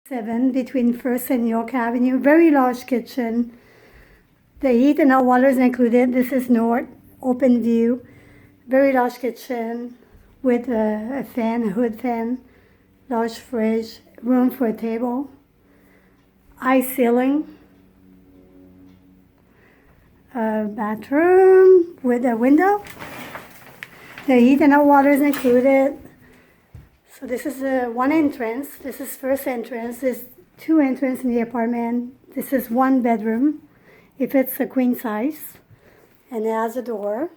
7 between First and York Avenue. Very large kitchen. The heat and hot water is included. This is north, open view. Very large kitchen with a fan, a hood fan, large fridge, room for a table, high ceiling, a bathroom with a window. The heat and hot water is included. So this is one entrance. This is first entrance. There's two entrances in the apartment. This is one bedroom, if it's a queen size, and it has a door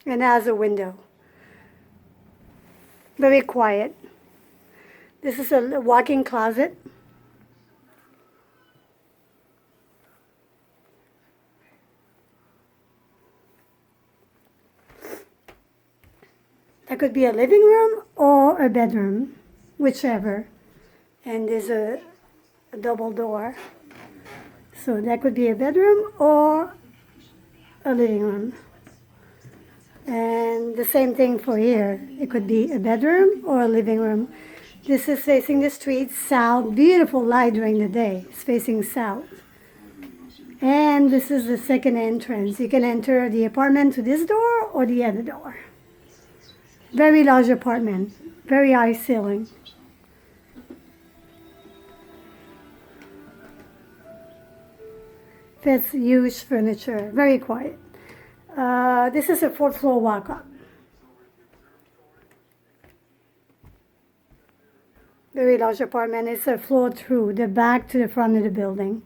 and it has a window. Very quiet. This is a walk-in closet. That could be a living room or a bedroom, whichever. And there's a double door. So that could be a bedroom or a living room. And the same thing for here. It could be a bedroom or a living room. This is facing the street south. Beautiful light during the day. It's facing south. And this is the second entrance. You can enter the apartment to this door or the other door. Very large apartment. Very high ceiling. Fits huge furniture. Very quiet. This is a 4th floor walk-up. Very large apartment. It's a floor through the back to the front of the building.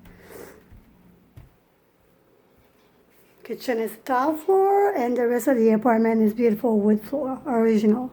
Kitchen is tile floor, and the rest of the apartment is beautiful wood floor, original.